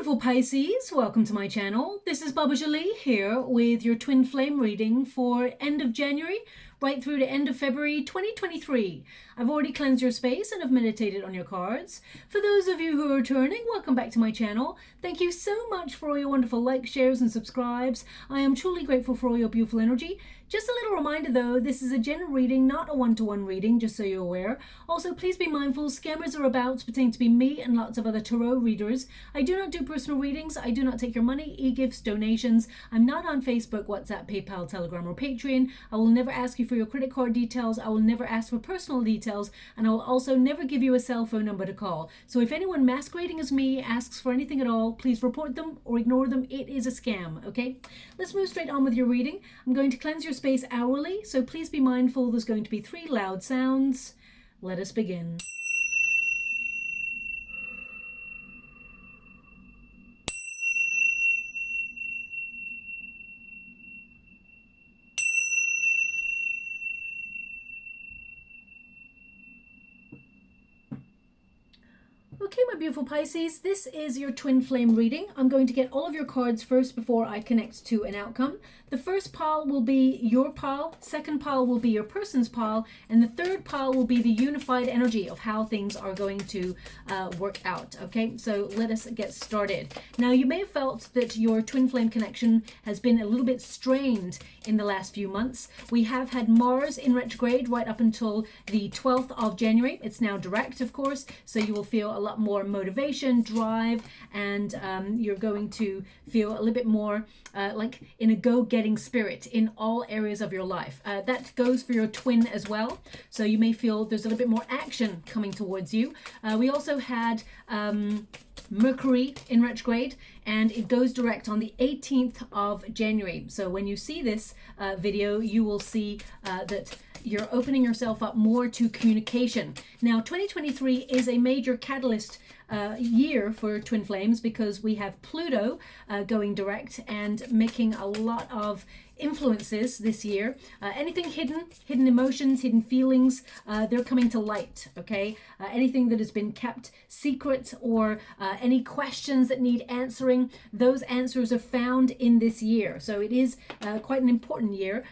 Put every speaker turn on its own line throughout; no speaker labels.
beautiful Pisces, welcome to my channel. This is Baba Jolie here with your twin flame reading for end of January right through to end of February 2023. I've already cleansed your space and have meditated on your cards. For those of you who are returning, welcome back to my channel. Thank you so much for all your wonderful likes, shares and subscribes. I am truly grateful for all your beautiful energy. Just a little reminder though, this is a general reading, not a one-to-one reading, just so you're aware. Also, please be mindful, scammers are about, pretending to be me and lots of other tarot readers. I do not do personal readings. I do not take your money, e-gifts, donations. I'm not on Facebook, WhatsApp, PayPal, Telegram or Patreon. I will never ask you for your credit card details. I will never ask for personal details. And I will also never give you a cell phone number to call. So if anyone masquerading as me asks for anything at all, please report them or ignore them. It is a scam, okay? Let's move straight on with your reading. I'm going to cleanse your space hourly, so please be mindful there's going to be 3 loud sounds. Let us begin. Okay, my beautiful Pisces, this is your twin flame reading. I'm going to get all of your cards first before I connect to an outcome. The first pile will be your pile, second pile will be your person's pile, and the third pile will be the unified energy of how things are going to work out. Okay, so let us get started. Now, you may have felt that your twin flame connection has been a little bit strained in the last few months. We have had Mars in retrograde right up until the 12th of January. It's now direct, of course, so you will feel a lot more motivation, drive, and you're going to feel a little bit more like in a go-getting spirit in all areas of your life. That goes for your twin as well. So you may feel there's a little bit more action coming towards you. We also had Mercury in retrograde, and it goes direct on the 18th of January. So when you see this video, you will see that you're opening yourself up more to communication. Now, 2023 is a major catalyst year for twin flames because we have Pluto going direct and making a lot of influences this year. Anything hidden emotions, hidden feelings, they're coming to light, okay? Anything that has been kept secret or any questions that need answering, those answers are found in this year. So it is quite an important year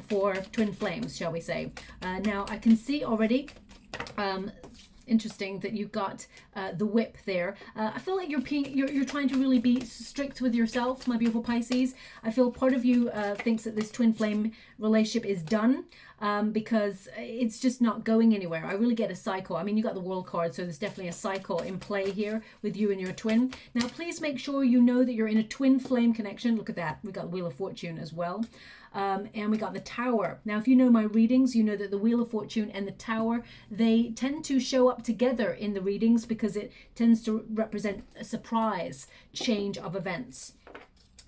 for twin flames, shall we say. Now, I can see already interesting that you got the whip there. I feel like you're trying to really be strict with yourself, my beautiful Pisces. I feel part of you thinks that this twin flame relationship is done because it's just not going anywhere. I really get a cycle. I mean, you got the World card, so there's definitely a cycle in play here with you and your twin. Now, please make sure you know that you're in a twin flame connection. Look at that. We got the Wheel of Fortune as well. And we got the Tower. Now, if you know my readings, you know that the Wheel of Fortune and the Tower, they tend to show up together in the readings because it tends to represent a surprise change of events.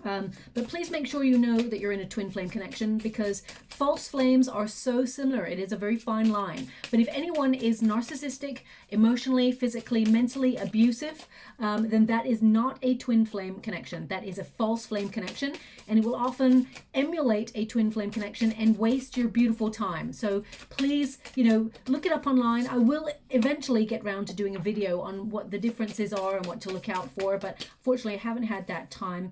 But please make sure you know that you're in a twin flame connection because false flames are so similar. It is a very fine line. But if anyone is narcissistic, emotionally, physically, mentally abusive, then that is not a twin flame connection. That is a false flame connection, and it will often emulate a twin flame connection and waste your beautiful time. So please, you know, look it up online. I will eventually get round to doing a video on what the differences are and what to look out for, but fortunately I haven't had that time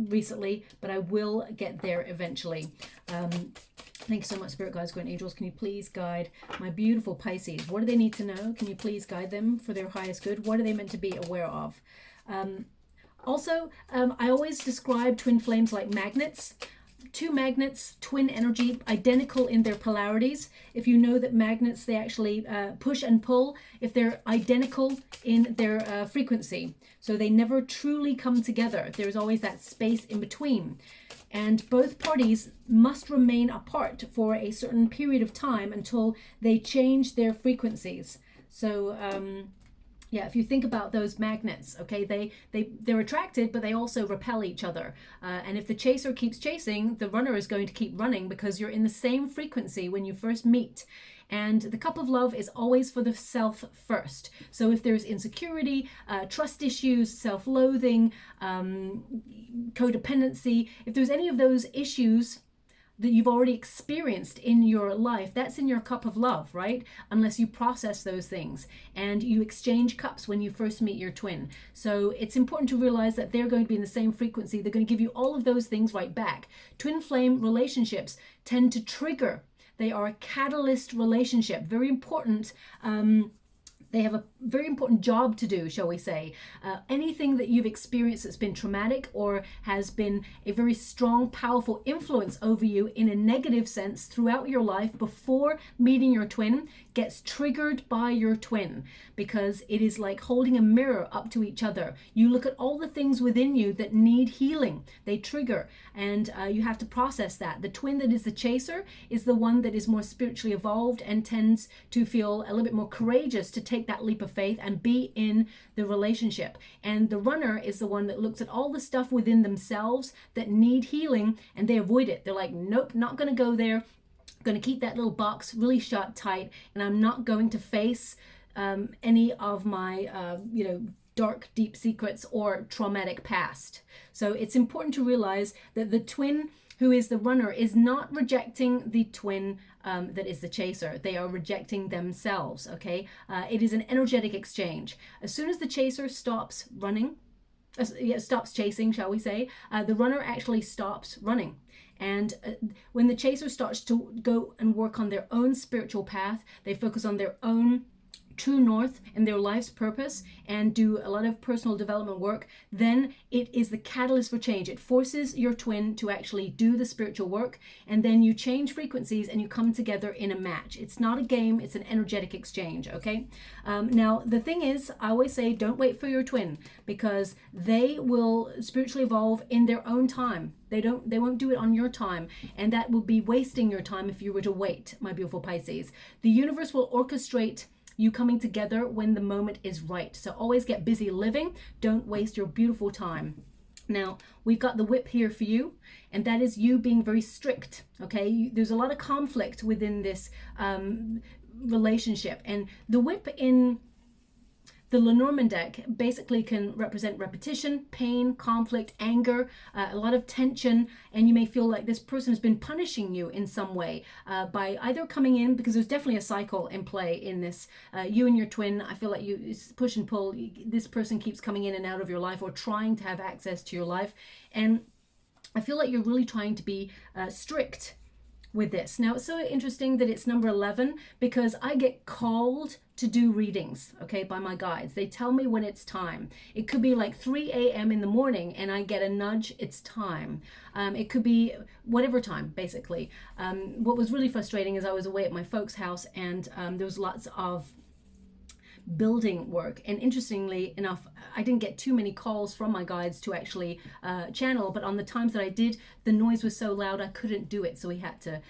recently, but I will get there eventually. Thank you so much, Spirit Guides, Guardian Angels. Can you please guide my beautiful Pisces? What do they need to know? Can you please guide them for their highest good? What are they meant to be aware of? Also, I always describe twin flames like magnets. Two magnets, twin energy, identical in their polarities. If you know that magnets, they actually push and pull if they're identical in their frequency. So they never truly come together. There's always that space in between. And both parties must remain apart for a certain period of time until they change their frequencies. So, yeah, if you think about those magnets, okay, they're attracted, but they also repel each other. And if the chaser keeps chasing, the runner is going to keep running because you're in the same frequency when you first meet. And the cup of love is always for the self first. So if there's insecurity, trust issues, self-loathing, codependency, if there's any of those issues that you've already experienced in your life, that's in your cup of love, right? Unless you process those things, and you exchange cups when you first meet your twin. So it's important to realize that they're going to be in the same frequency. They're going to give you all of those things right back. Twin flame relationships tend to trigger. They are a catalyst relationship. Very important. They have a very important job to do, shall we say. Anything that you've experienced that's been traumatic or has been a very strong, powerful influence over you in a negative sense throughout your life before meeting your twin gets triggered by your twin, because it is like holding a mirror up to each other. You look at all the things within you that need healing. They trigger, and you have to process that. The twin that is the chaser is the one that is more spiritually evolved and tends to feel a little bit more courageous to take that leap of faith and be in the relationship. And the runner is the one that looks at all the stuff within themselves that need healing, and they avoid it. They're like, nope, not going to go there. Going to keep that little box really shut tight, and I'm not going to face any of my dark deep secrets or traumatic past. So it's important to realize that the twin who is the runner is not rejecting the twin that is the chaser. They are rejecting themselves. Okay, it is an energetic exchange. As soon as the chaser stops running, stops chasing, shall we say, the runner actually stops running. And when the chaser starts to go and work on their own spiritual path, they focus on their own true north and their life's purpose and do a lot of personal development work, then it is the catalyst for change. It forces your twin to actually do the spiritual work, and then you change frequencies and you come together in a match. It's not a game, it's an energetic exchange. Okay, now the thing is, I always say don't wait for your twin, because they will spiritually evolve in their own time. They won't do it on your time, and that will be wasting your time if you were to wait, my beautiful Pisces. The universe will orchestrate you coming together when the moment is right. So always get busy living. Don't waste your beautiful time. Now, we've got the whip here for you, and that is you being very strict. Okay, there's a lot of conflict within this relationship, and the whip in the Lenormand deck basically can represent repetition, pain, conflict, anger, a lot of tension, and you may feel like this person has been punishing you in some way by either coming in, because there's definitely a cycle in play in this. You and your twin, I feel like it's push and pull. This person keeps coming in and out of your life or trying to have access to your life, and I feel like you're really trying to be strict with this. Now, it's so interesting that it's number 11, because I get called to do readings, okay, by my guides. They tell me when it's time. It could be like 3 a.m. in the morning and I get a nudge, it's time. It could be whatever time, basically. What was really frustrating is I was away at my folks' house, and there was lots of building work, and interestingly enough, I didn't get too many calls from my guides to actually channel, but on the times that I did, the noise was so loud I couldn't do it, so we had to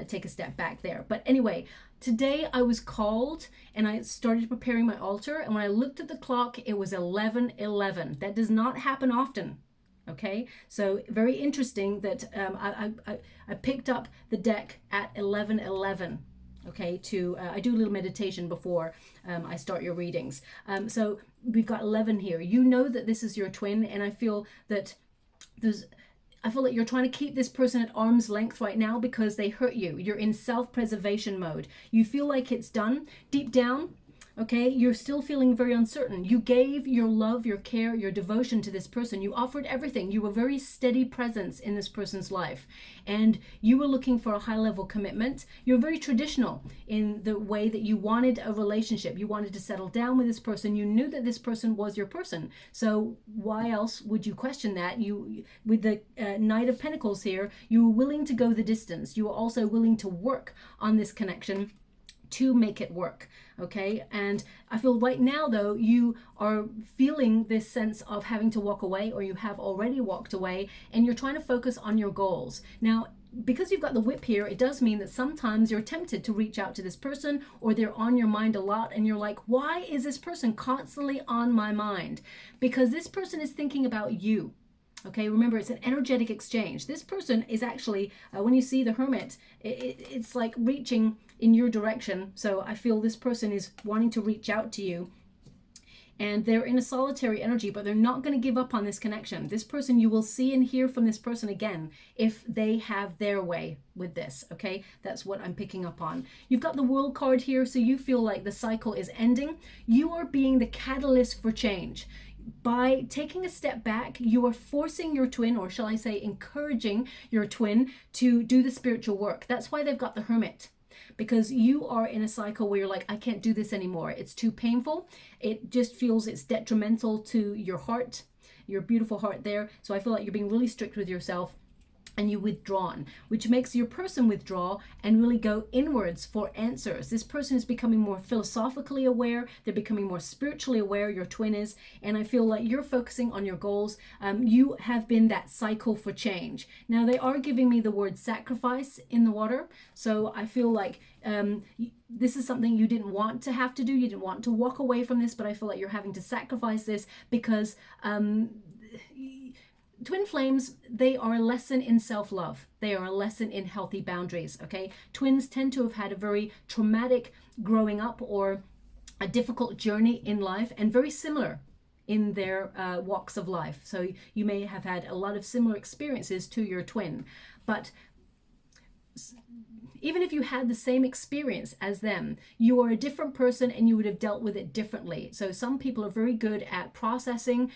take a step back there. But anyway, today I was called and I started preparing my altar, and when I looked at the clock, it was 11:11. That does not happen often. Okay, so very interesting that I picked up the deck at 11:11. Okay, I do a little meditation before I start your readings. So we've got 11 here. You know that this is your twin, and I feel that you're trying to keep this person at arm's length right now because they hurt you. You're in self-preservation mode. You feel like it's done. Deep down, okay, you're still feeling very uncertain. You gave your love, your care, your devotion to this person. You offered everything. You were a very steady presence in this person's life, and you were looking for a high-level commitment. You're very traditional in the way that you wanted a relationship. You wanted to settle down with this person. You knew that this person was your person. So why else would you question that? With the Knight of Pentacles here, you were willing to go the distance. You were also willing to work on this connection to make it work. Okay, and I feel right now though you are feeling this sense of having to walk away, or you have already walked away, and you're trying to focus on your goals. Now, because you've got the whip here, it does mean that sometimes you're tempted to reach out to this person, or they're on your mind a lot, and you're like, why is this person constantly on my mind? Because this person is thinking about you. Okay, remember, it's an energetic exchange. This person is actually, when you see the Hermit, it's like reaching in your direction. So I feel this person is wanting to reach out to you. and they're in a solitary energy, but they're not going to give up on this connection. This person, you will see and hear from this person again if they have their way with this. Okay, that's what I'm picking up on. You've got the World card here, so you feel like the cycle is ending. You are being the catalyst for change. By taking a step back, you are forcing your twin, or shall I say encouraging your twin, to do the spiritual work. That's why they've got the Hermit, because you are in a cycle where you're like, I can't do this anymore. It's too painful. It just feels it's detrimental to your heart, your beautiful heart there. So I feel like you're being really strict with yourself, and you withdrawn, which makes your person withdraw and really go inwards for answers. This person is becoming more philosophically aware. They're becoming more spiritually aware, your twin is, and I feel like you're focusing on your goals. You have been that cycle for change. Now, they are giving me the word sacrifice in the water, so I feel like this is something you didn't want to have to do. You didn't want to walk away from this, but I feel like you're having to sacrifice this because twin flames, they are a lesson in self-love. They are a lesson in healthy boundaries, okay? Twins tend to have had a very traumatic growing up or a difficult journey in life, and very similar in their walks of life. So you may have had a lot of similar experiences to your twin. But even if you had the same experience as them, you are a different person and you would have dealt with it differently. So some people are very good at processing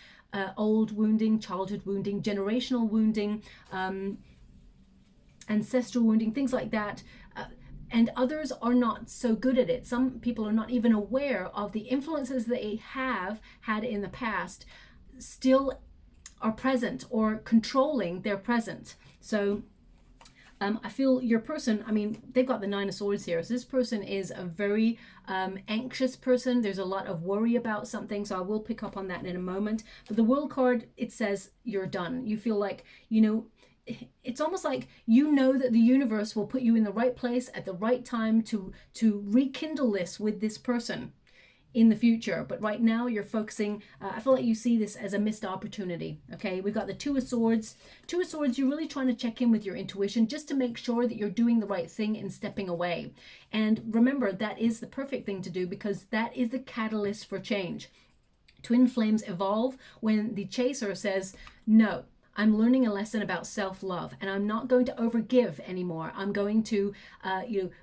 old wounding, childhood wounding, generational wounding, ancestral wounding, things like that. And others are not so good at it. Some people are not even aware of the influences they have had in the past still are present or controlling their present. So I feel your person, I mean, they've got the Nine of Swords here. So this person is a very anxious person. There's a lot of worry about something. So I will pick up on that in a moment. But the World card, it says you're done. You feel like, you know, it's almost like you know that the universe will put you in the right place at the right time to rekindle this with this person in the future. But right now you're focusing, I feel like you see this as a missed opportunity. Okay, we've got the Two of Swords. Two of Swords, you're really trying to check in with your intuition just to make sure that you're doing the right thing and stepping away. And remember, that is the perfect thing to do, because that is the catalyst for change. Twin flames evolve when the chaser says, no, I'm learning a lesson about self-love, and I'm not going to overgive anymore. I'm going to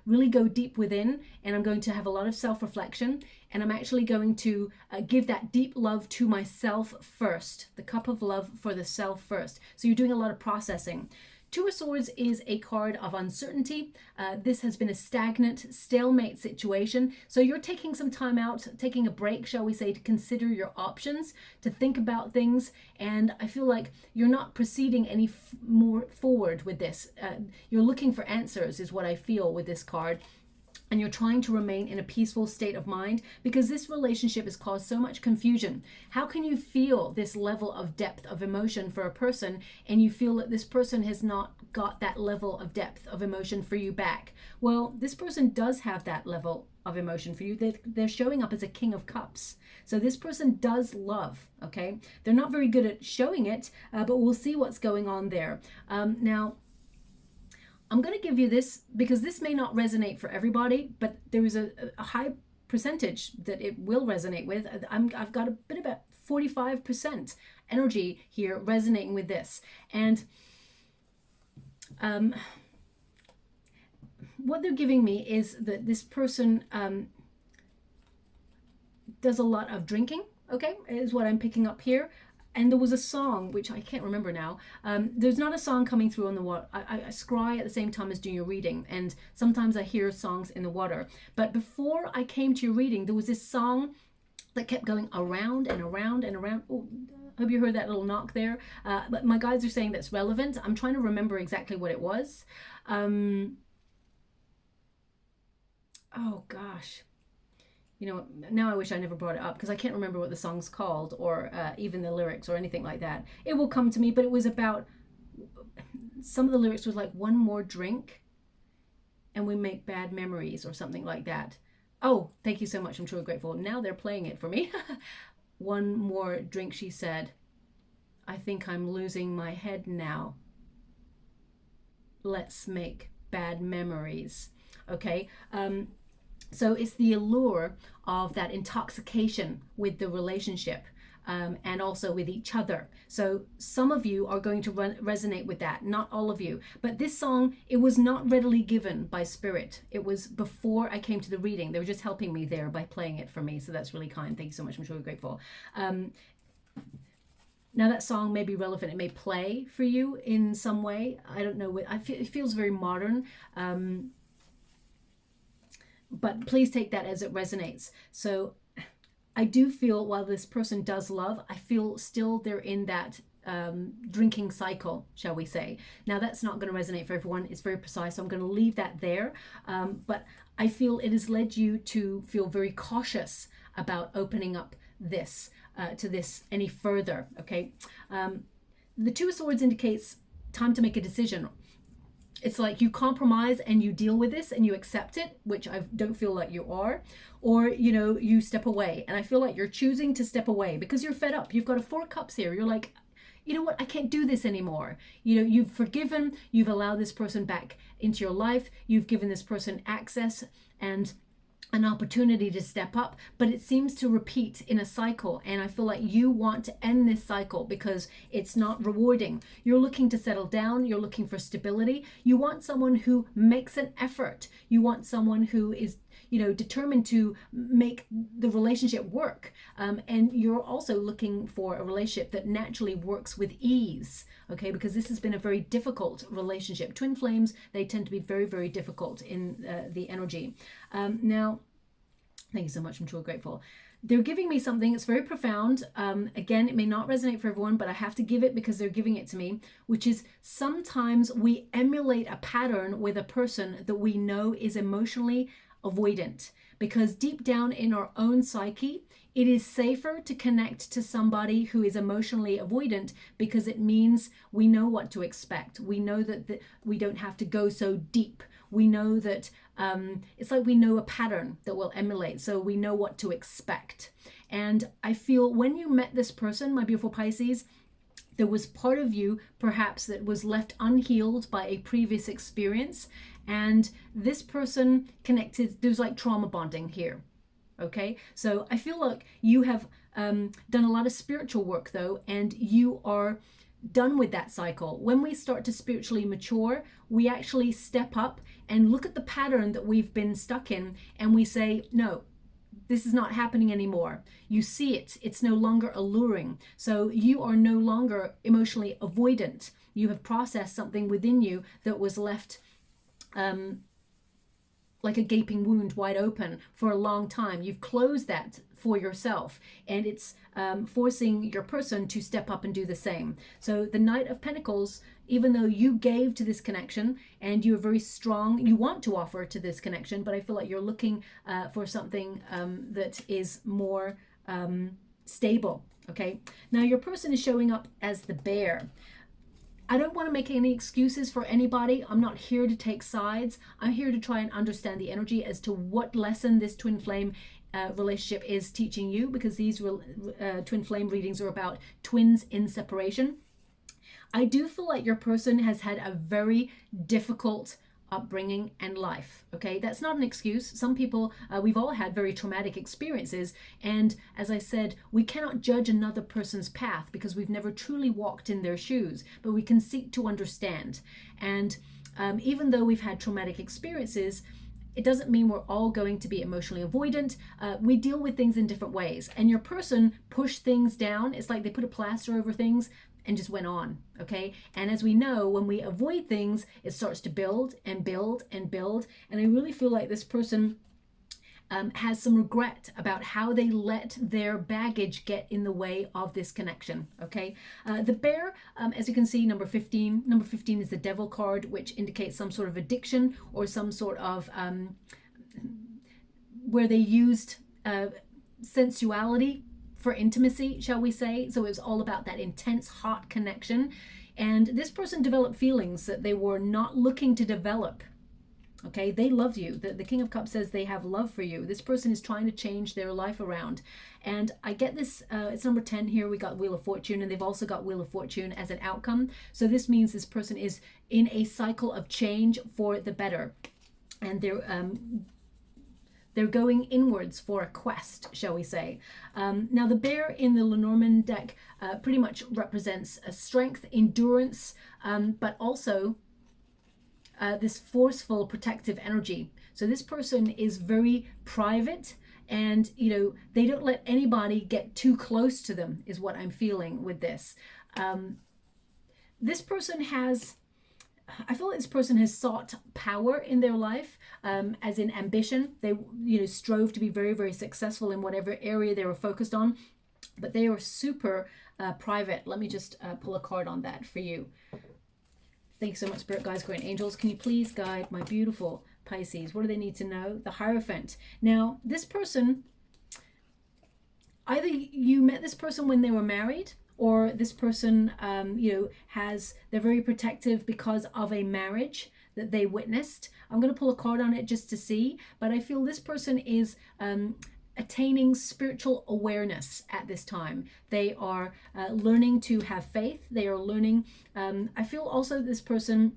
really go deep within, and I'm going to have a lot of self-reflection, and I'm actually going to give that deep love to myself first. The cup of love for the self first. So you're doing a lot of processing. Two of Swords is a card of uncertainty. This has been a stagnant, stalemate situation. So you're taking some time out, taking a break, shall we say, to consider your options, to think about things. And I feel like you're not proceeding any more forward with this. You're looking for answers is what I feel with this card. And you're trying to remain in a peaceful state of mind, because this relationship has caused so much confusion. How can you feel this level of depth of emotion for a person and you feel that this person has not got that level of depth of emotion for you back? Well, this person does have that level of emotion for you. They're showing up as a King of Cups. So this person does love, okay? They're not very good at showing it, but we'll see what's going on there. Now, I'm going to give you this because this may not resonate for everybody, but there is a high percentage that it will resonate with. I've got a bit about 45% energy here resonating with this. And what they're giving me is that this person does a lot of drinking, okay, is what I'm picking up here. And there was a song, which I can't remember now. There's not a song coming through on the water. I scry at the same time as doing your reading. And sometimes I hear songs in the water. But before I came to your reading, there was this song that kept going around and around and around. Oh, hope you heard that little knock there. But my guides are saying that's relevant. I'm trying to remember exactly what it was. Oh, gosh. You know, now I wish I never brought it up because I can't remember what the song's called or even the lyrics or anything like that. It will come to me, but it was about, some of the lyrics was like, one more drink and we make bad memories or something like that. Oh, thank you so much. I'm truly grateful. Now they're playing it for me. One more drink, she said. I think I'm losing my head now. Let's make bad memories. Okay. So it's the allure of that intoxication with the relationship. And also with each other. So some of you are going to resonate with that, not all of you. But this song, it was not readily given by Spirit. It was before I came to the reading. They were just helping me there by playing it for me. So that's really kind. Thank you so much. I'm truly grateful. Now that song may be relevant. It may play for you in some way. I don't know. It feels very modern. But please take that as it resonates. So I do feel, while this person does love, I feel still they're in that drinking cycle, shall we say. Now that's not going to resonate for everyone. It's very precise, so I'm going to leave that there. But I feel it has led you to feel very cautious about opening up this to this any further. Okay, the Two of Swords indicates time to make a decision. It's like you compromise and you deal with this and you accept it, which I don't feel like you are, or, you know, you step away. And I feel like you're choosing to step away because you're fed up. You've got a Four of Cups here. You're like, you know what? I can't do this anymore. You know, you've forgiven, you've allowed this person back into your life. You've given this person access and an opportunity to step up, but it seems to repeat in a cycle. And I feel like you want to end this cycle because it's not rewarding. You're looking to settle down. You're looking for stability. You want someone who makes an effort. You want someone who is, you know, determined to make the relationship work. And you're also looking for a relationship that naturally works with ease. Okay, because this has been a very difficult relationship. Twin flames, they tend to be very, very difficult in the energy. Now, thank you so much. I'm truly grateful. They're giving me something that's very profound. Again, it may not resonate for everyone, but I have to give it because they're giving it to me, which is sometimes we emulate a pattern with a person that we know is emotionally avoidant, because deep down in our own psyche, it is safer to connect to somebody who is emotionally avoidant because it means we know what to expect. We know that we don't have to go so deep. We know that it's like we know a pattern that we'll emulate, so we know what to expect. And I feel when you met this person, my beautiful Pisces, there was part of you perhaps that was left unhealed by a previous experience, and this person connected. There's like trauma bonding here. Okay, so I feel like you have done a lot of spiritual work though, and you are done with that cycle. When we start to spiritually mature, we actually step up and look at the pattern that we've been stuck in, and we say, no, this is not happening anymore. You see it. It's no longer alluring. So you are no longer emotionally avoidant. You have processed something within you that was left like a gaping wound wide open for a long time. You've closed that for yourself, and it's forcing your person to step up and do the same. So the Knight of Pentacles, even though you gave to this connection and you're very strong, you want to offer to this connection, but I feel like you're looking for something that is more stable. Okay, now your person is showing up as the Bear. I don't want to make any excuses for anybody. I'm not here to take sides. I'm here to try and understand the energy as to what lesson this twin flame relationship is teaching you, because these twin flame readings are about twins in separation. I do feel like your person has had a very difficult upbringing and life. Okay, that's not an excuse. Some people, we've all had very traumatic experiences, and as I said, we cannot judge another person's path because we've never truly walked in their shoes, but we can seek to understand. And even though we've had traumatic experiences, it doesn't mean we're all going to be emotionally avoidant. We deal with things in different ways, and your person pushed things down. It's like they put a plaster over things and just went on. Okay, and as we know, when we avoid things, it starts to build and build and build. And I really feel like this person has some regret about how they let their baggage get in the way of this connection. Okay, the Bear, as you can see, number 15 is the Devil card, which indicates some sort of addiction or some sort of where they used sensuality for intimacy, shall we say. So it was all about that intense hot connection, and this person developed feelings that they were not looking to develop. Okay, they love you. The King of Cups says they have love for you. This person is trying to change their life around, and I get this, it's number 10 here. We got Wheel of Fortune, and they've also got Wheel of Fortune as an outcome. So this means this person is in a cycle of change for the better, and they're They're going inwards for a quest, shall we say. Now, the bear in the Lenormand deck pretty much represents strength, endurance, but also this forceful protective energy. So this person is very private, and you know, they don't let anybody get too close to them, is what I'm feeling with this. This person has, I feel like this person has sought power in their life, as in ambition. They, you know, strove to be very, very successful in whatever area they were focused on, but they are super private. Let me just pull a card on that for you. Thank you so much, Spirit Guides, Great Angels. Can you please guide my beautiful Pisces? What do they need to know? The Hierophant. Now, this person, either you met this person when they were married, or this person, you know, they're very protective because of a marriage that they witnessed. I'm going to pull a card on it just to see, but I feel this person is attaining spiritual awareness at this time. They are learning to have faith. They are learning. I feel also this person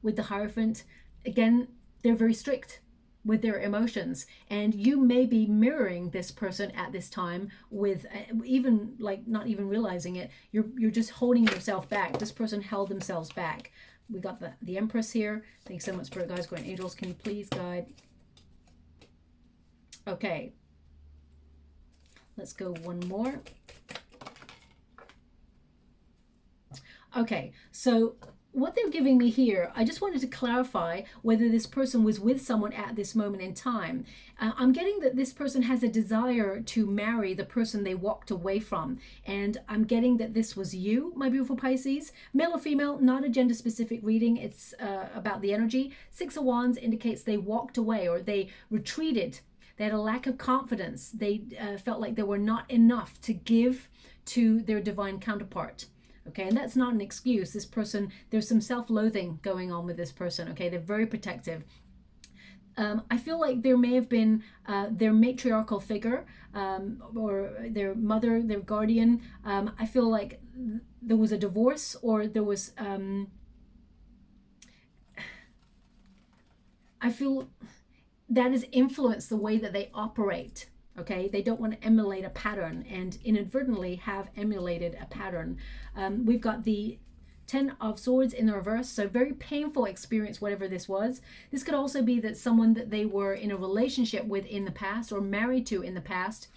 with the Hierophant, again, they're very strict with their emotions, and you may be mirroring this person at this time with even like not even realizing it. You're just holding yourself back. This person held themselves back. We got the Empress here. Thanks so much, Spirit Guides, Great Angels. Can you please guide? Okay, let's go one more. Okay, so what they're giving me here, I just wanted to clarify whether this person was with someone at this moment in time. I'm getting that this person has a desire to marry the person they walked away from. And I'm getting that this was you, my beautiful Pisces. Male or female, not a gender specific reading. It's about the energy. Six of Wands indicates they walked away or they retreated. They had a lack of confidence. They felt like they were not enough to give to their divine counterpart. Okay, and that's not an excuse. This person, there's some self-loathing going on with this person. Okay, they're very protective. I feel like there may have been their matriarchal figure or their mother, their guardian. I feel like there was a divorce, or there was, I feel that has influenced the way that they operate. Okay, they don't want to emulate a pattern, and inadvertently have emulated a pattern. We've got the 10 of Swords in the reverse, so very painful experience, whatever this was. This could also be that someone that they were in a relationship with in the past or married to in the past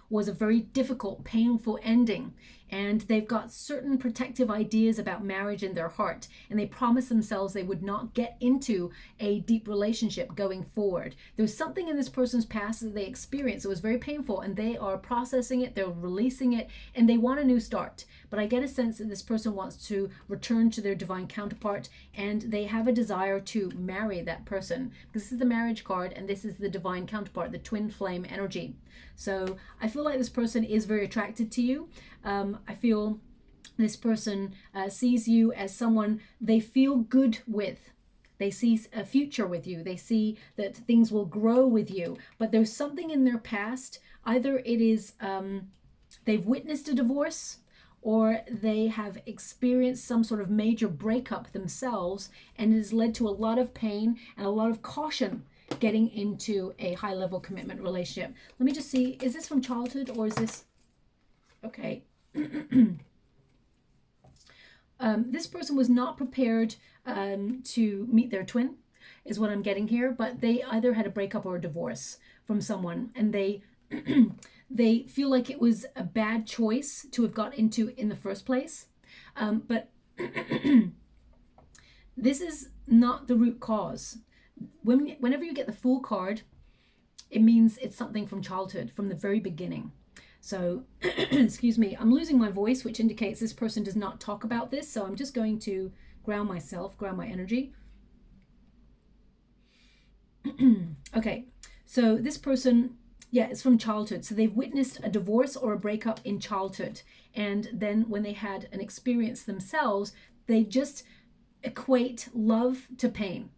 was a very difficult, painful ending. And they've got certain protective ideas about marriage in their heart, and they promise themselves they would not get into a deep relationship going forward. There's something in this person's past that they experienced that was very painful, and they are processing it, they're releasing it, and they want a new start. But I get a sense that this person wants to return to their divine counterpart, and they have a desire to marry that person. This is the marriage card, and this is the divine counterpart, the twin flame energy. So I feel like this person is very attracted to you. I feel this person sees you as someone they feel good with. They see a future with you. They see that things will grow with you. But there's something in their past. Either it is they've witnessed a divorce, or they have experienced some sort of major breakup themselves, and it has led to a lot of pain and a lot of caution getting into a high-level commitment relationship. Let me just see, is this from childhood, or is this... Okay. This person was not prepared to meet their twin, is what I'm getting here, but they either had a breakup or a divorce from someone, and they they feel like it was a bad choice to have got into in the first place. But this is not the root cause. Whenever you get the Fool card, it means it's something from childhood, from the very beginning. So, excuse me, I'm losing my voice, which indicates this person does not talk about this. So I'm just going to ground myself, ground my energy. Okay, so this person, yeah, it's from childhood. So they've witnessed a divorce or a breakup in childhood. And then when they had an experience themselves, they just equate love to pain.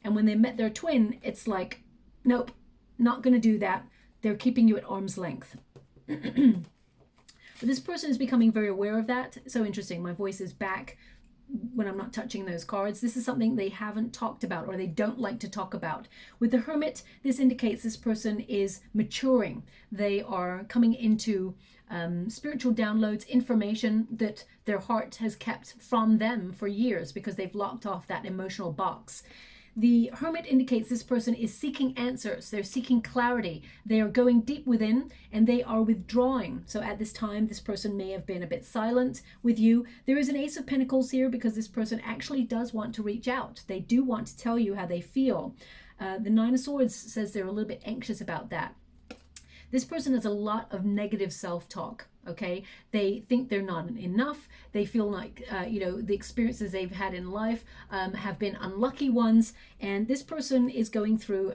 And when they met their twin, it's like, nope, not going to do that. They're keeping you at arm's length. But this person is becoming very aware of that. So interesting. My voice is back. when I'm not touching those cards. This is something they haven't talked about or they don't like to talk about. With the Hermit, this indicates this person is maturing. They are coming into spiritual downloads, information that their heart has kept from them for years because they've locked off that emotional box. The Hermit indicates this person is seeking answers. They're seeking clarity. They are going deep within and they are withdrawing. So at this time, this person may have been a bit silent with you. There is an Ace of Pentacles here because this person actually does want to reach out. They do want to tell you how they feel. The Nine of Swords says they're a little bit anxious about that. This person has a lot of negative self-talk. Okay, they think they're not enough. They feel like, the experiences they've had in life have been unlucky ones. And this person is going through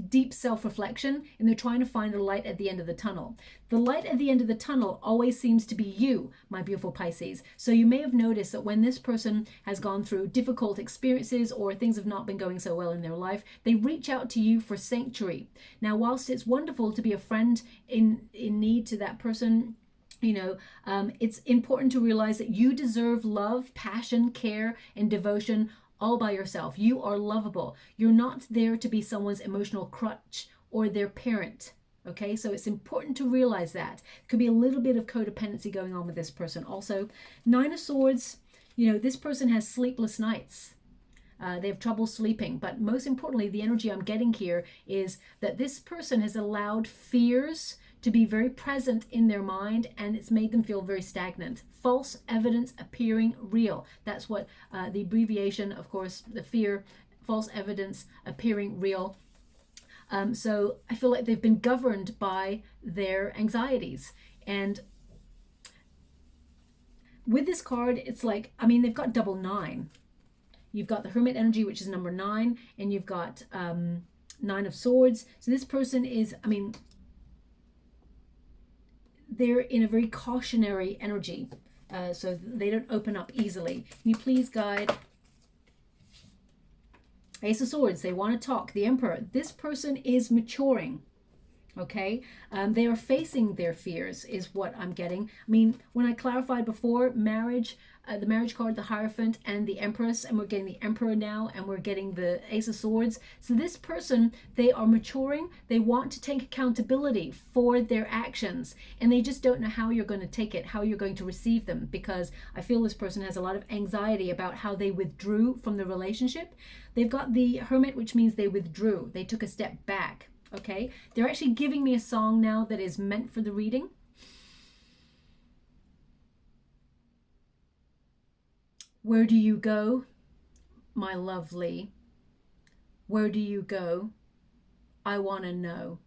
deep self-reflection and they're trying to find a light at the end of the tunnel. The light at the end of the tunnel always seems to be you, my beautiful Pisces. So you may have noticed that when this person has gone through difficult experiences or things have not been going so well in their life, they reach out to you for sanctuary. Now, whilst it's wonderful to be a friend in need to that person, it's important to realize that you deserve love, passion, care, and devotion all by yourself. You are lovable. You're not there to be someone's emotional crutch or their parent. Okay, so it's important to realize that. Could be a little bit of codependency going on with this person. Also, Nine of Swords, this person has sleepless nights. They have trouble sleeping. But most importantly, the energy I'm getting here is that this person has allowed fears to be very present in their mind, and it's made them feel very stagnant. False evidence appearing real. That's what the abbreviation, of course, the fear, false evidence appearing real. So I feel like they've been governed by their anxieties. And with this card, it's like, they've got double 9. You've got the Hermit energy, which is number 9, and you've got 9 of Swords. So this person is, they're in a very cautionary energy, so they don't open up easily. Can you please guide Ace of Swords? They want to talk. The Emperor. This person is maturing. Okay, they are facing their fears is what I'm getting. When I clarified before, marriage, the marriage card, the Hierophant, and the Empress, and we're getting the Emperor now, and we're getting the Ace of Swords. So this person, they are maturing. They want to take accountability for their actions, and they just don't know how you're going to take it, how you're going to receive them, because I feel this person has a lot of anxiety about how they withdrew from the relationship. They've got the Hermit, which means they withdrew. They took a step back. Okay, they're actually giving me a song now that is meant for the reading. Where do you go, my lovely? Where do you go? I want to know.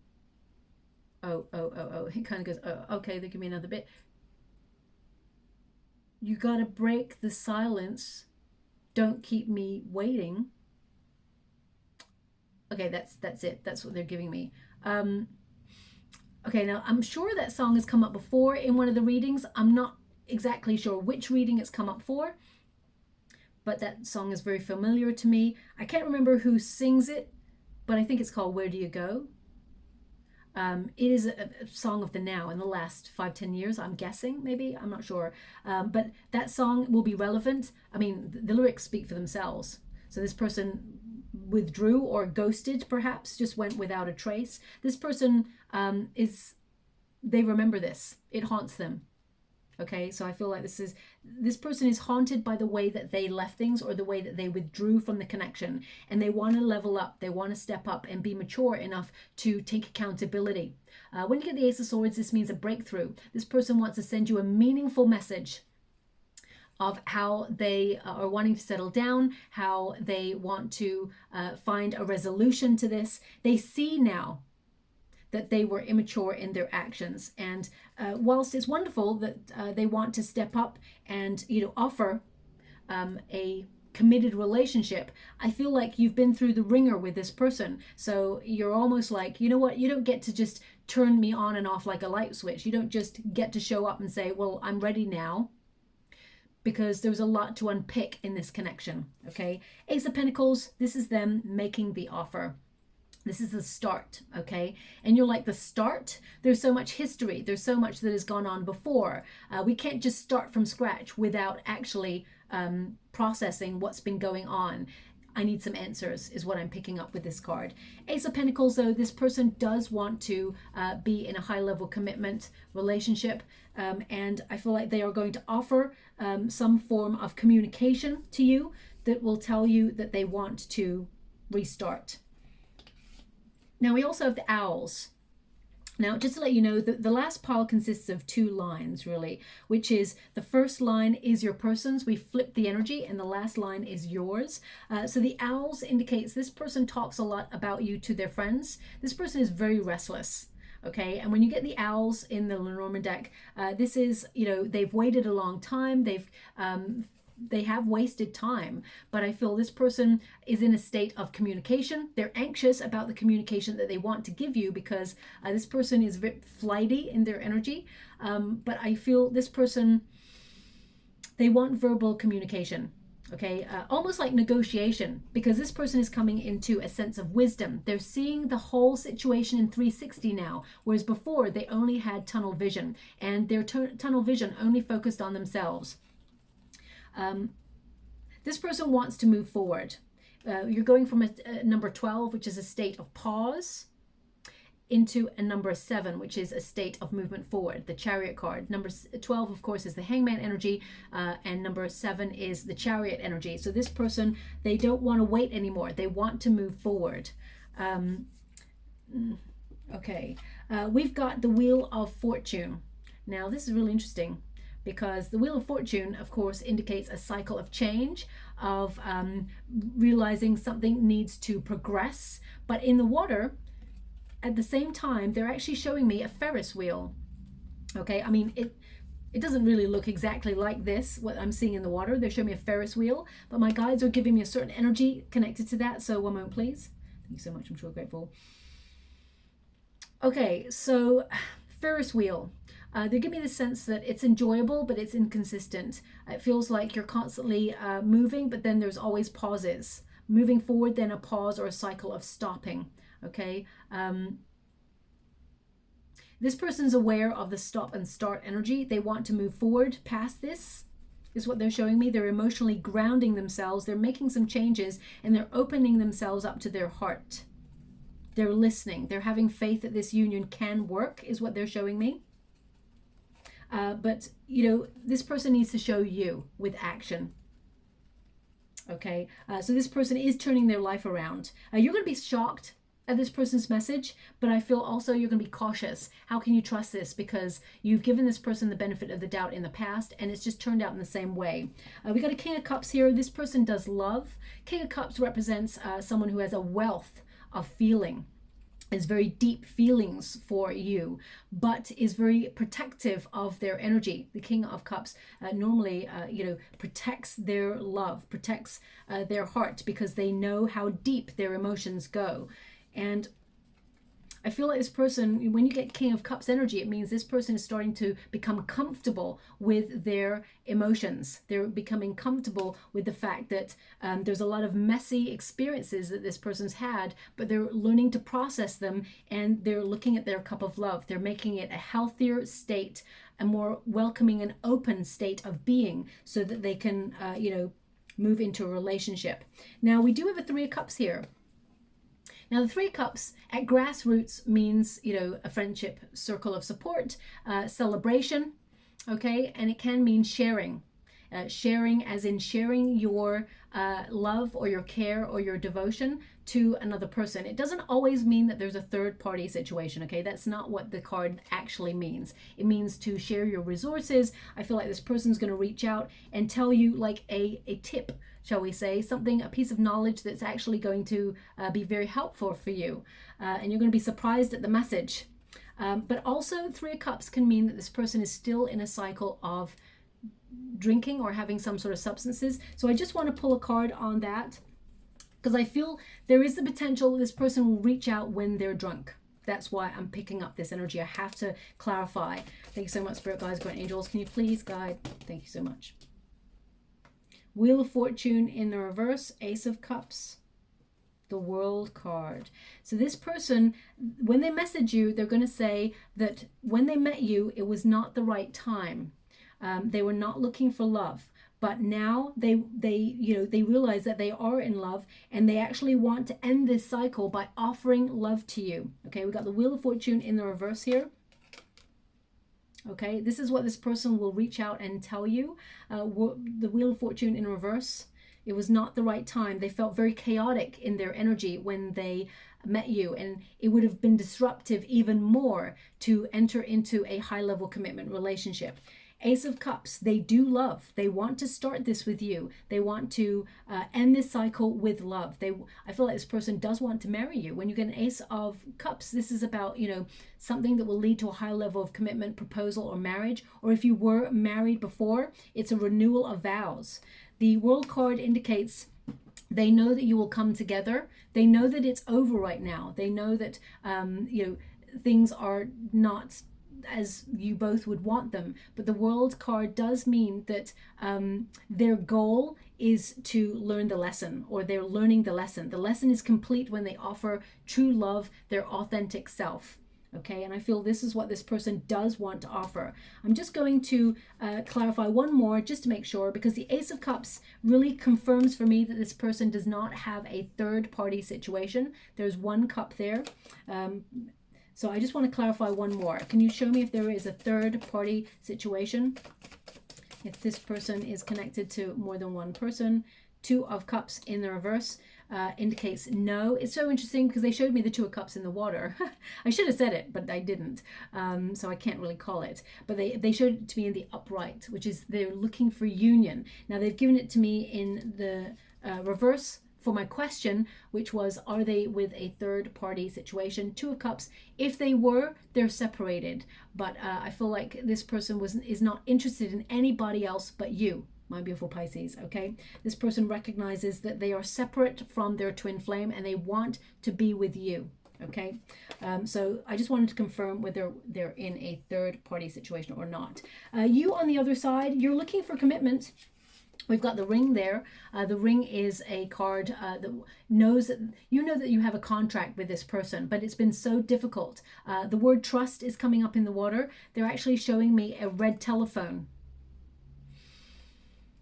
Oh. He kind of goes, oh, okay, they give me another bit. You got to break the silence. Don't keep me waiting. Okay, that's it. That's what they're giving me. Okay, now I'm sure that song has come up before in one of the readings. I'm not exactly sure which reading it's come up for, but that song is very familiar to me. I can't remember who sings it, but I think it's called Where Do You Go? It is a song of the now in the last 5-10 years, I'm guessing, maybe, I'm not sure. But that song will be relevant. The lyrics speak for themselves. So this person withdrew or ghosted, perhaps, just went without a trace. This person they remember this. It haunts them. Okay, so I feel like this person is haunted by the way that they left things or the way that they withdrew from the connection, and they want to level up. They want to step up and be mature enough to take accountability. When you get the Ace of Swords, this means a breakthrough. This person wants to send you a meaningful message of how they are wanting to settle down, how they want to find a resolution to this. They see now that they were immature in their actions. And whilst it's wonderful that they want to step up and offer a committed relationship, I feel like you've been through the ringer with this person. So you're almost like, you know what, you don't get to just turn me on and off like a light switch. You don't just get to show up and say, well, I'm ready now. Because there's a lot to unpick in this connection, okay? Ace of Pentacles, this is them making the offer. This is the start, okay? And you're like, the start? There's so much history. There's so much that has gone on before. We can't just start from scratch without actually processing what's been going on. I need some answers is what I'm picking up with this card. Ace of Pentacles, though, this person does want to be in a high-level commitment relationship, and I feel like they are going to offer some form of communication to you that will tell you that they want to restart. Now, we also have the Owls. Now, just to let you know, the last pile consists of 2 lines, really, which is the first line is your person's. We flip the energy, and the last line is yours. So the Owls indicates this person talks a lot about you to their friends. This person is very restless. Okay, and when you get the Owls in the Lenormand deck, this is, you know, they've waited a long time. They have wasted time, but I feel this person is in a state of communication. They're anxious about the communication that they want to give you because this person is very flighty in their energy. But I feel this person, they want verbal communication. Okay, almost like negotiation, because this person is coming into a sense of wisdom. They're seeing the whole situation in 360 now, whereas before they only had tunnel vision, and their tunnel vision only focused on themselves. This person wants to move forward. You're going from a number 12, which is a state of pause, into a number 7, which is a state of movement forward, the Chariot card. Number 12, of course, is the Hangman energy, and number 7 is the Chariot energy. So this person, they don't want to wait anymore. They want to move forward. Okay, we've got the Wheel of Fortune. Now, this is really interesting, because the Wheel of Fortune, of course, indicates a cycle of change, of realizing something needs to progress. But in the water, at the same time, they're actually showing me a Ferris wheel. Okay, I mean, it doesn't really look exactly like this, what I'm seeing in the water. They're showing me a Ferris wheel, but my guides are giving me a certain energy connected to that. So one moment, please. Thank you so much. I'm sure grateful. Okay, so Ferris wheel. They give me the sense that it's enjoyable, but it's inconsistent. It feels like you're constantly moving, but then there's always pauses. Moving forward, then a pause or a cycle of stopping. Okay. This person's aware of the stop and start energy. They want to move forward past this, is what they're showing me. They're emotionally grounding themselves. They're making some changes, and they're opening themselves up to their heart. They're listening. They're having faith that this union can work, is what they're showing me. But, you know, this person needs to show you with action. Okay, so this person is turning their life around. You're going to be shocked at this person's message, but I feel also you're going to be cautious. How can you trust this? Because you've given this person the benefit of the doubt in the past, and it's just turned out in the same way. We got a King of Cups here. This person does love. King of Cups represents someone who has a wealth of feeling. Is very deep feelings for you, but is very protective of their energy. The King of Cups normally, you know, protects their love, protects their heart, because they know how deep their emotions go. And I feel like this person, when you get King of Cups energy, it means this person is starting to become comfortable with their emotions. They're becoming comfortable with the fact that there's a lot of messy experiences that this person's had, but they're learning to process them, and they're looking at their cup of love. They're making it a healthier state, a more welcoming and open state of being, so that they can, you know, move into a relationship. Now, we do have a 3 of Cups here. Now, the 3 of Cups at grassroots means, you know, a friendship circle of support, celebration, okay? And it can mean sharing. Sharing as in sharing your love or your care or your devotion to another person. It doesn't always mean that there's a third party situation, okay? That's not what the card actually means. It means to share your resources. I feel like this person's going to reach out and tell you like a tip, shall we say, something, a piece of knowledge that's actually going to be very helpful for you. And you're going to be surprised at the message. But also 3 of Cups can mean that this person is still in a cycle of drinking or having some sort of substances. So I just want to pull a card on that, because I feel there is the potential this person will reach out when they're drunk. That's why I'm picking up this energy. I have to clarify. Thank you so much, Spirit Guides, Guardian Angels. Can you please guide? Thank you so much. Wheel of Fortune in the reverse, Ace of Cups, the World card. So this person, when they message you, they're going to say that when they met you, it was not the right time. They were not looking for love, but now they realize that they are in love, and they actually want to end this cycle by offering love to you. Okay, we got the Wheel of Fortune in the reverse here. Okay, this is what this person will reach out and tell you. The Wheel of Fortune in reverse. It was not the right time. They felt very chaotic in their energy when they met you, and it would have been disruptive even more to enter into a high-level commitment relationship. Ace of Cups, they do love. They want to start this with you. They want to end this cycle with love. I feel like this person does want to marry you. When you get an Ace of Cups, this is about, something that will lead to a high level of commitment, proposal, or marriage. Or if you were married before, it's a renewal of vows. The World card indicates they know that you will come together. They know that it's over right now. They know that, things are not as you both would want them, but the World card does mean that their goal is to learn the lesson, or they're learning the lesson. The lesson is complete when they offer true love, their authentic self. Okay, and I feel this is what this person does want to offer. I'm just going to clarify one more just to make sure, because the Ace of Cups really confirms for me that this person does not have a third party situation. There's one cup there. So I just want to clarify one more. Can you show me if there is a third party situation? If this person is connected to more than one person. Two of Cups in the reverse indicates no. It's so interesting because they showed me the Two of Cups in the water. I should have said it, but I didn't. So I can't really call it. But they showed it to me in the upright, which is they're looking for union. Now they've given it to me in the reverse for my question, which was, are they with a third party situation? Two of Cups. If they were, they're separated. But I feel like this person is not interested in anybody else but you, my beautiful Pisces. Okay, this person recognizes that they are separate from their twin flame and they want to be with you. Okay, so I just wanted to confirm whether they're in a third party situation or not. You on the other side, you're looking for commitment. We've got the ring there. The ring is a card that knows that you know that you have a contract with this person, but it's been so difficult. The word trust is coming up in the water. They're actually showing me a red telephone.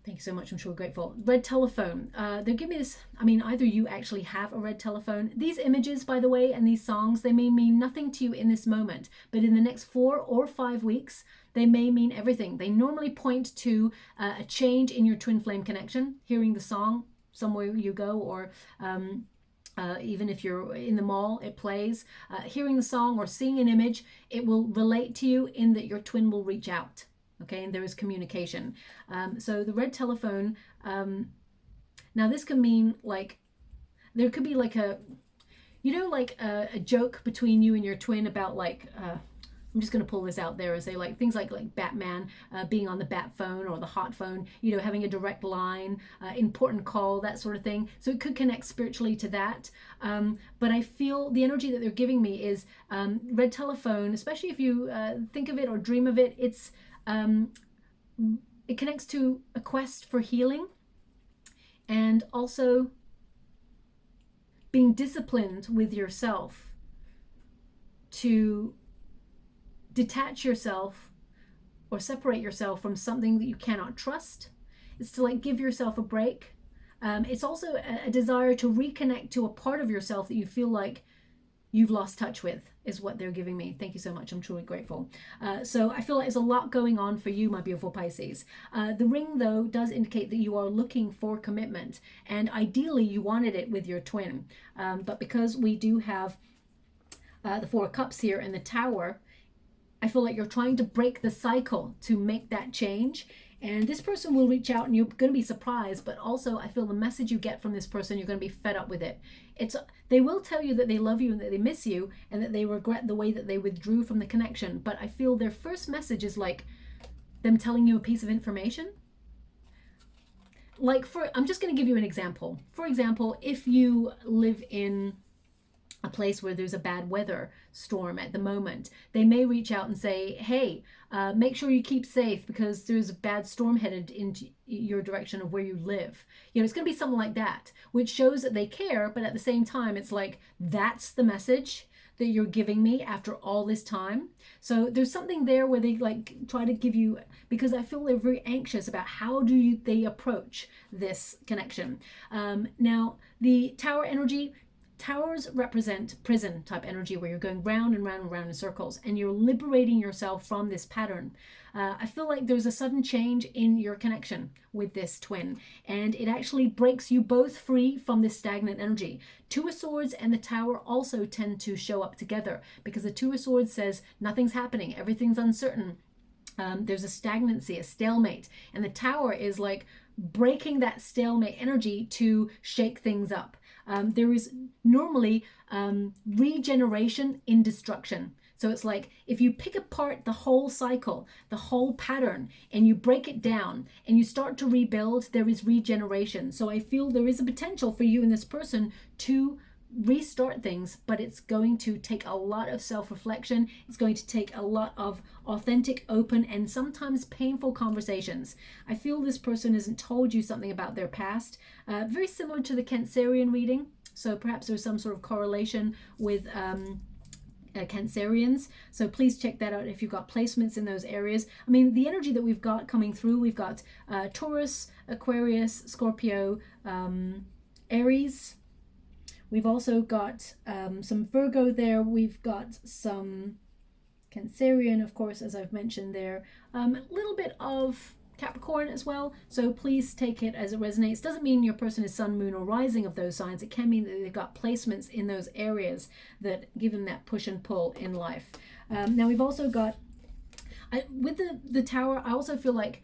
Thank you so much. I'm sure grateful. Red telephone. They're giving me this. I mean, either you actually have a red telephone. These images, by the way, and these songs, they may mean nothing to you in this moment, but in the next 4 or 5 weeks, they may mean everything. They normally point to a change in your twin flame connection. Hearing the song somewhere you go, or even if you're in the mall, it plays. Hearing the song or seeing an image, it will relate to you in that your twin will reach out. Okay, and there is communication. So the red telephone, now this can mean like, there could be like a joke between you and your twin about like, I'm just going to pull this out there and say like things like Batman being on the bat phone or the hot phone, having a direct line, important call, that sort of thing. So it could connect spiritually to that. But I feel the energy that they're giving me is red telephone, especially if you think of it or dream of it, it connects to a quest for healing, and also being disciplined with yourself to detach yourself or separate yourself from something that you cannot trust. It's to like give yourself a break. It's also a desire to reconnect to a part of yourself that you feel like you've lost touch with, is what they're giving me. Thank you so much. I'm truly grateful. So I feel like there's a lot going on for you, my beautiful Pisces. The ring, though, does indicate that you are looking for commitment, and ideally you wanted it with your twin. But because we do have the Four of Cups here and the Tower, I feel like you're trying to break the cycle to make that change. And this person will reach out and you're going to be surprised, but also I feel the message you get from this person, you're going to be fed up with it. They will tell you that they love you and that they miss you and that they regret the way that they withdrew from the connection. But I feel their first message is like them telling you a piece of information. I'm just going to give you an example. For example, if you live in a place where there's a bad weather storm at the moment, they may reach out and say, hey, make sure you keep safe because there's a bad storm headed into your direction of where you live. It's going to be something like that, which shows that they care, but at the same time, it's like, that's the message that you're giving me after all this time. So there's something there where they like try to give you, because I feel they're very anxious about how they approach this connection. Now the Tower energy, towers represent prison type energy, where you're going round and round and round in circles, and you're liberating yourself from this pattern. I feel like there's a sudden change in your connection with this twin, and it actually breaks you both free from this stagnant energy. Two of Swords and the Tower also tend to show up together, because the Two of Swords says nothing's happening, everything's uncertain. There's a stagnancy, a stalemate, and the Tower is like breaking that stalemate energy to shake things up. There is normally regeneration in destruction. So it's like if you pick apart the whole cycle, the whole pattern, and you break it down and you start to rebuild, there is regeneration. So I feel there is a potential for you and this person to restart things, but it's going to take a lot of self-reflection. It's going to take a lot of authentic, open, and sometimes painful conversations. I feel this person hasn't told you something about their past, very similar to the Cancerian reading. So perhaps there's some sort of correlation with Cancerians. So please check that out if you've got placements in those areas. I mean, the energy that we've got coming through, we've got Taurus, Aquarius, Scorpio, Aries. We've also got some Virgo there. We've got some Cancerian, of course, as I've mentioned there. A little bit of Capricorn as well. So please take it as it resonates. Doesn't mean your person is sun, moon, or rising of those signs. It can mean that they've got placements in those areas that give them that push and pull in life. Now we've also got, with the Tower, I also feel like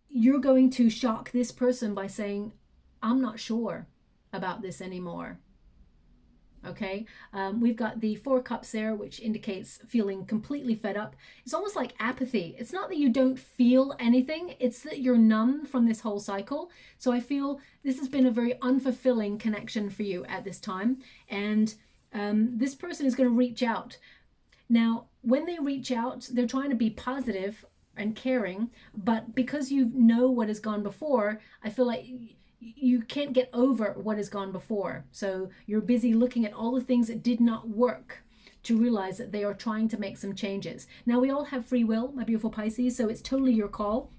you're going to shock this person by saying, I'm not sure about this anymore. Okay, we've got the Four Cups there, which indicates feeling completely fed up. It's almost like apathy. It's not that you don't feel anything, it's that you're numb from this whole cycle. So I feel this has been a very unfulfilling connection for you at this time, and this person is going to reach out. Now when they reach out, they're trying to be positive and caring, but because you know what has gone before, I feel like you can't get over what has gone before. So you're busy looking at all the things that did not work to realize that they are trying to make some changes. Now we all have free will, my beautiful Pisces, so it's totally your call.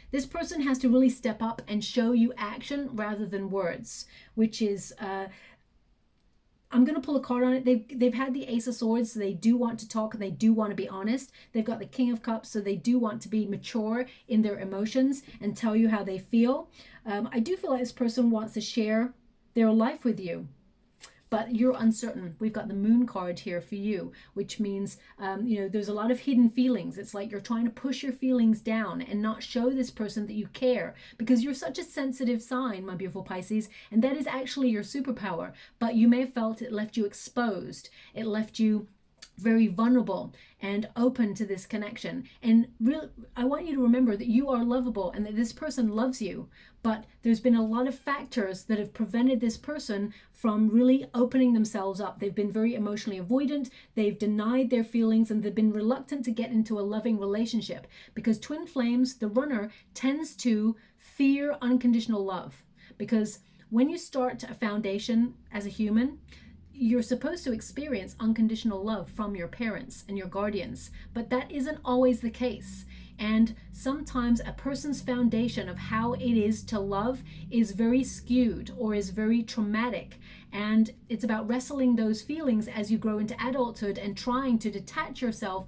This person has to really step up and show you action rather than words, which is I'm going to pull a card on it. They've had the Ace of Swords, so they do want to talk and they do want to be honest. They've got the King of Cups, so they do want to be mature in their emotions and tell you how they feel. I do feel like this person wants to share their life with you, but you're uncertain. We've got the Moon card here for you, which means, you know, there's a lot of hidden feelings. It's like you're trying to push your feelings down and not show this person that you care, because you're such a sensitive sign, my beautiful Pisces, and that is actually your superpower. But you may have felt it left you exposed. It left you very vulnerable and open to this connection. And really, I want you to remember that you are lovable and that this person loves you, but there's been a lot of factors that have prevented this person from really opening themselves up. They've been very emotionally avoidant, they've denied their feelings, and they've been reluctant to get into a loving relationship, because twin flames, the runner, tends to fear unconditional love. Because when you start a foundation as a human, you're supposed to experience unconditional love from your parents and your guardians, but that isn't always the case. And sometimes a person's foundation of how it is to love is very skewed or is very traumatic. And it's about wrestling those feelings as you grow into adulthood and trying to detach yourself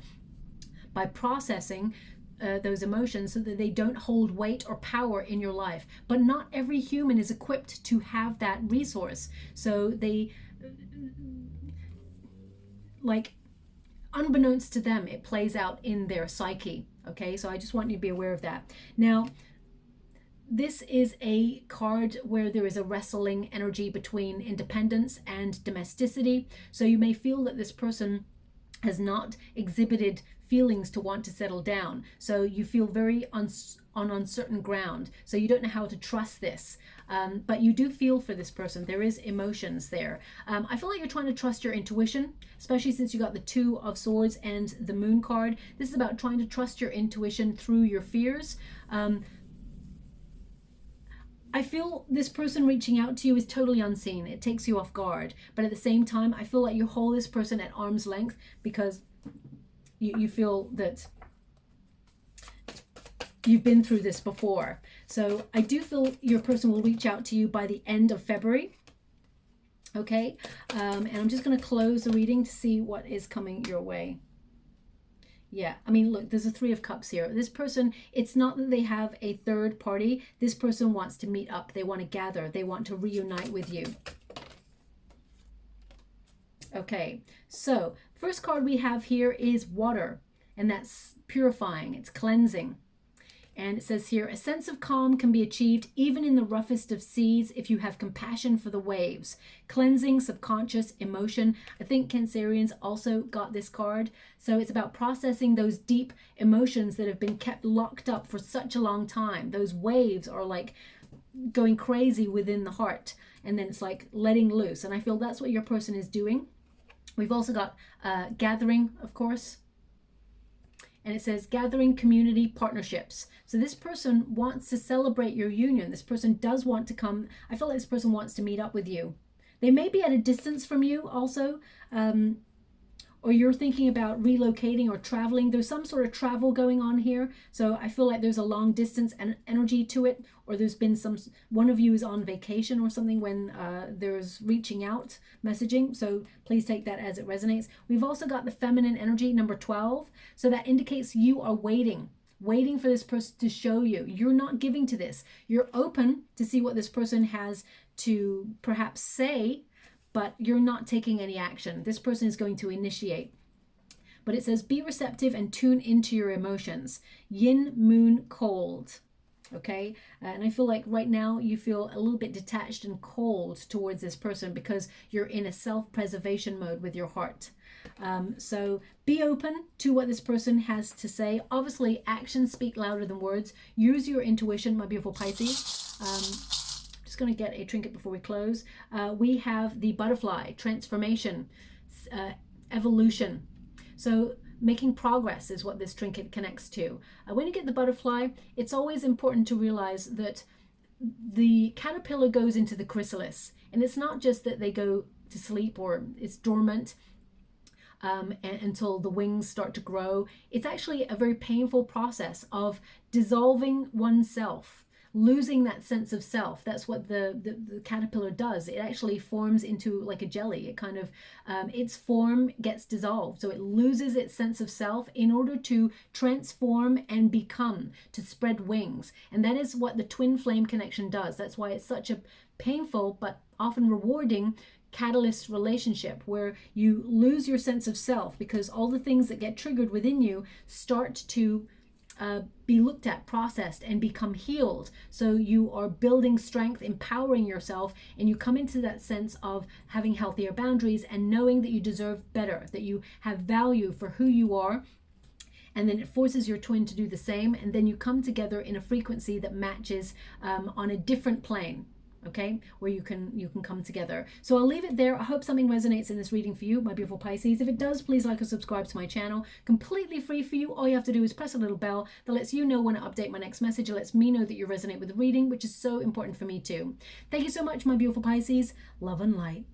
by processing those emotions so that they don't hold weight or power in your life. But not every human is equipped to have that resource. So they, like, unbeknownst to them, it plays out in their psyche. Okay, so I just want you to be aware of that. Now, this is a card where there is a wrestling energy between independence and domesticity. So you may feel that this person has not exhibited feelings to want to settle down. So you feel very on uncertain ground. So you don't know how to trust this. But you do feel for this person. There is emotions there. I feel like you're trying to trust your intuition, especially since you got the Two of Swords and the Moon card. This is about trying to trust your intuition through your fears. I feel this person reaching out to you is totally unseen. It takes you off guard. But at the same time, I feel like you hold this person at arm's length because you feel that you've been through this before. So I do feel your person will reach out to you by the end of February. Okay, and I'm just going to close the reading to see what is coming your way. Yeah, I mean, look, there's a Three of Cups here. This person, it's not that they have a third party. This person wants to meet up. They want to gather. They want to reunite with you. Okay, so first card we have here is water, and that's purifying. It's cleansing. And it says here, a sense of calm can be achieved even in the roughest of seas if you have compassion for the waves. Cleansing subconscious emotion. I think Cancerians also got this card. So it's about processing those deep emotions that have been kept locked up for such a long time. Those waves are like going crazy within the heart. And then it's like letting loose. And I feel that's what your person is doing. We've also got gathering, of course. And it says gathering community partnerships. So this person wants to celebrate your union. This person does want to come. I feel like this person wants to meet up with you. They may be at a distance from you also, or you're thinking about relocating or traveling. There's some sort of travel going on here. So I feel like there's a long distance and energy to it, or there's been one of you is on vacation or something when there's reaching out messaging. So please take that as it resonates. We've also got the feminine energy, number 12. So that indicates you are waiting for this person to show you. You're not giving to this. You're open to see what this person has to perhaps say, but you're not taking any action. This person is going to initiate. But it says, be receptive and tune into your emotions. Yin, moon, cold. Okay? And I feel like right now you feel a little bit detached and cold towards this person because you're in a self-preservation mode with your heart. So be open to what this person has to say. Obviously, actions speak louder than words. Use your intuition, my beautiful Pisces. Just going to get a trinket before we close. We have the butterfly, transformation, evolution. So making progress is what this trinket connects to. When you get the butterfly, it's always important to realize that the caterpillar goes into the chrysalis, and it's not just that they go to sleep or it's dormant until the wings start to grow. It's actually a very painful process of dissolving oneself, losing that sense of self. That's what the caterpillar does. It actually forms into like a jelly. It kind of, its form gets dissolved. So it loses its sense of self in order to transform and become, to spread wings. And that is what the twin flame connection does. That's why it's such a painful but often rewarding catalyst relationship, where you lose your sense of self because all the things that get triggered within you start to be looked at, processed, and become healed. So you are building strength, empowering yourself, and you come into that sense of having healthier boundaries and knowing that you deserve better, that you have value for who you are. And then it forces your twin to do the same, and then you come together in a frequency that matches on a different plane. Okay, where you can come together. So I'll leave it there. I hope something resonates in this reading for you, my beautiful Pisces. If it does, please like or subscribe to my channel. Completely free for you. All you have to do is press a little bell that lets you know when I update my next message. It lets me know that you resonate with the reading, which is so important for me too. Thank you so much, my beautiful Pisces. Love and light.